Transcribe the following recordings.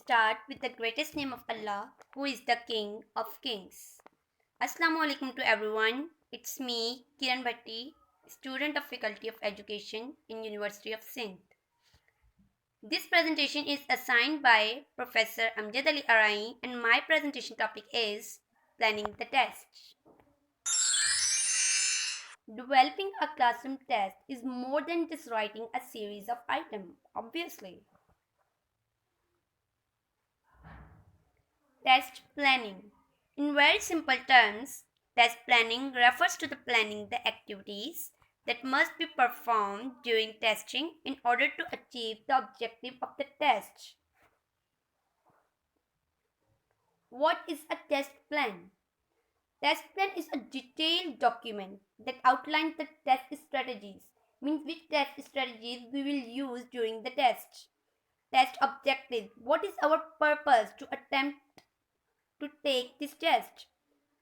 start with the greatest name of Allah, who is the King of Kings. Assalamu alaikum to everyone. It's me, Kiran Bhatti, student of Faculty of Education in University of Sindh. This presentation is assigned by Professor Amjad Arain and my presentation topic is planning the test. Developing a classroom test is more than just writing a series of items, obviously. Test planning. In very simple terms, test planning refers to the planning the activities that must be performed during testing in order to achieve the objective of the test. What is a test plan? Test plan is a detailed document that outlines the test strategies, means which test strategies we will use during the test. Test objective. What is our purpose to attempt to take this test?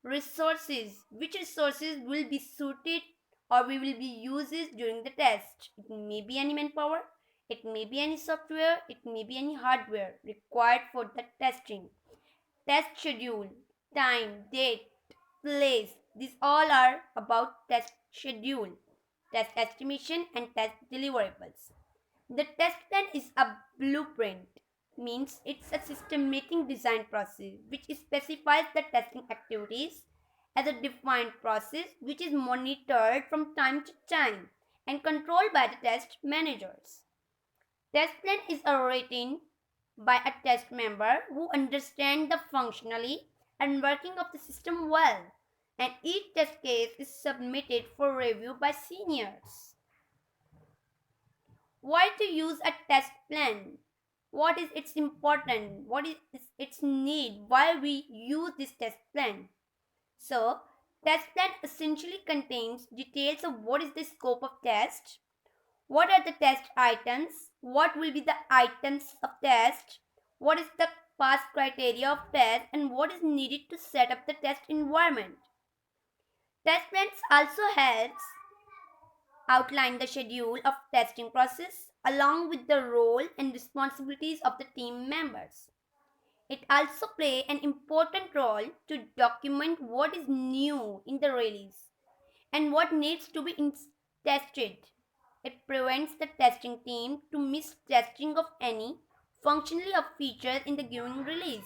Resources. Which resources will be suited or we will be uses during the test? It may be any manpower, it may be any software, it may be any hardware required for the testing. Test schedule, time, date, place. These all are about test schedule, test estimation and test deliverables. The test plan is a blueprint, means it's a systematic design process which specifies the testing activities as a defined process which is monitored from time to time and controlled by the test managers. Test plan is written by a test member who understands the functionality and working of the system well, and each test case is submitted for review by seniors. Why to use a test plan? What is its important? What is its need? Why we use this test plan? So, test plan essentially contains details of what is the scope of test, what are the test items, what will be the items of test, what is the pass criteria of test, and what is needed to set up the test environment. Test plans also helps outline the schedule of testing process along with the role and responsibilities of the team members. It also plays an important role to document what is new in the release and what needs to be tested. It prevents the testing team to miss testing of any functionality of features in the given release.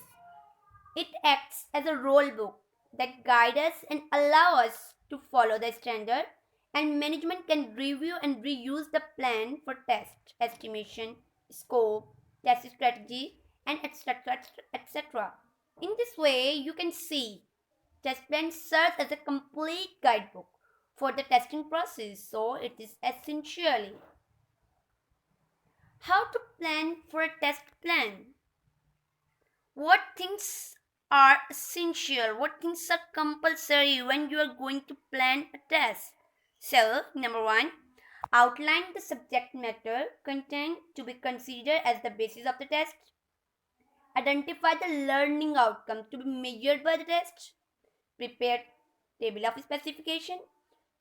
It acts as a rule book that guides us and allows us to follow the standard, and management can review and reuse the plan for test estimation, scope, test strategy, and etc. etc. In this way, you can see test plan serves as a complete guidebook for the testing process, so it is essentially how to plan for a test plan. What things are essential? What things are compulsory when you are going to plan a test? So, number one, outline the subject matter content to be considered as the basis of the test. Identify the learning outcome to be measured by the test. Prepare table of specification.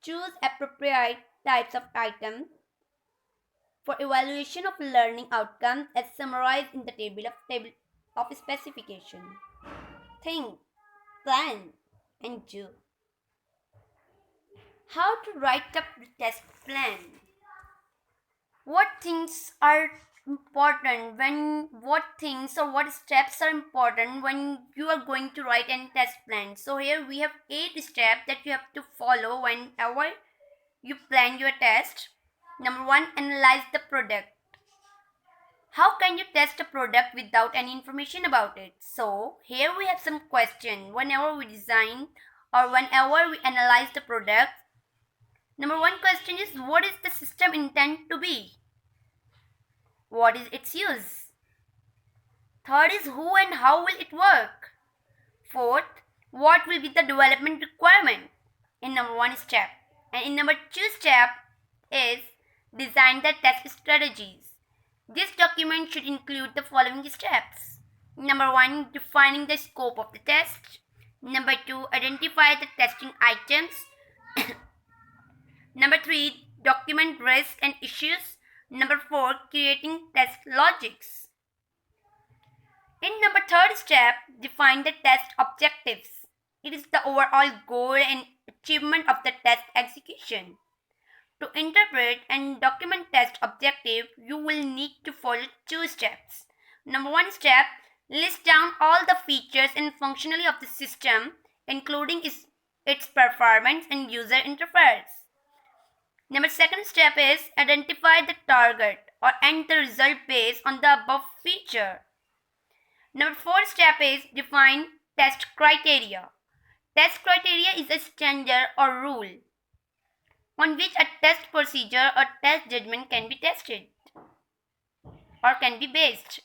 Choose appropriate types of items for evaluation of learning outcomes as summarized in the table of specification. Think, plan, and do. How to write up the test plan? What things are important when what things or what steps are important when you are going to write a test plan? So here we have 8 steps that you have to follow whenever you plan your test. Number 1, analyze the product. How can you test a product without any information about it? So here we have some question whenever we design or whenever we analyze the product. Number 1 question is, what is the system intended to be? What is its use? Third is, who and how will it work? Fourth, what will be the development requirement in number 1 step? And in number 2 step is design the test strategies. This document should include the following steps. Number 1, defining the scope of the test. Number 2, identify the testing items. Number 3, document risks and issues. Number 4, creating test logics. In number third step, define the test objectives. It is the overall goal and achievement of the test execution. To interpret and document test objective, you will need to follow two steps. Number one step, list down all the features and functionality of the system, including its performance and user interface. Number second step is identify the target or end the result based on the above feature. Number four step is define test criteria. Test criteria is a standard or rule on which a test procedure or test judgment can be tested or can be based.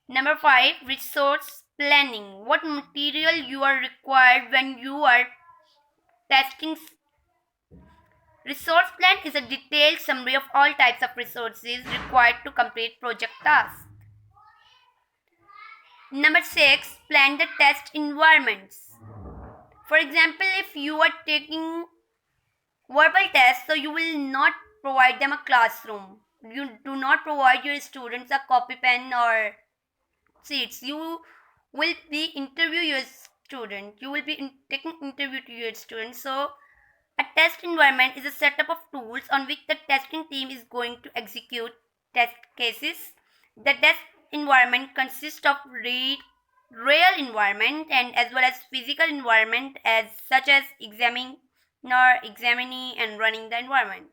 Number 5, resource planning. What material you are required when you are testing. Resource plan is a detailed summary of all types of resources required to complete project tasks. Number 6, plan the test environments. For example, if you are taking verbal tests, so you will not provide them a classroom. You do not provide your students a copy pen or seats. You will be interview your student. You will be taking interview to your students. So a test environment is a setup of tools on which the testing team is going to execute test cases. The test environment consists of real environment and as well as physical environment as such as examining and running the environment.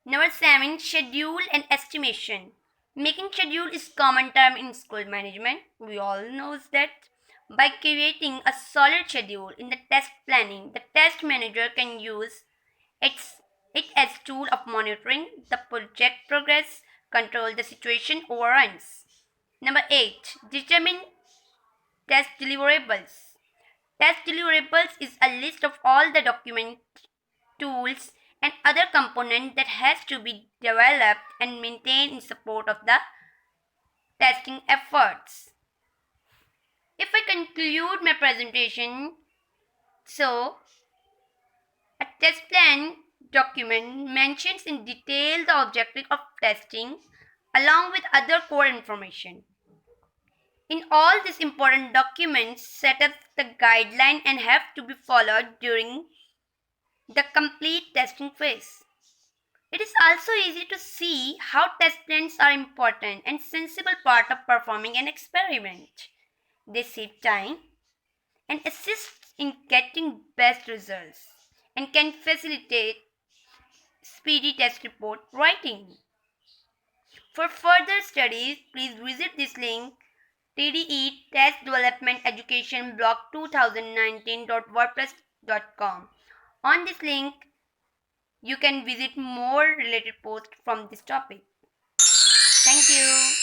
Number 7, schedule and estimation. Making schedule is common term in school management. We all knows that. By creating a solid schedule in the test planning, the test manager can use it as tool of monitoring the project progress, control the situation overruns. Number 8, determine test deliverables. Test deliverables is a list of all the document, tools, and other components that has to be developed and maintained in support of the testing efforts. If I conclude my presentation, so a test plan document mentions in detail the objective of testing along with other core information. In all these important documents set up the guideline and have to be followed during the complete testing phase. It is also easy to see how test plans are important and sensible part of performing an experiment. They save time and assist in getting best results and can facilitate speedy test report writing. For further studies, please visit this link TDE Test Development Education blog 2019.wordpress.com. On this link, you can visit more related posts from this topic. Thank you.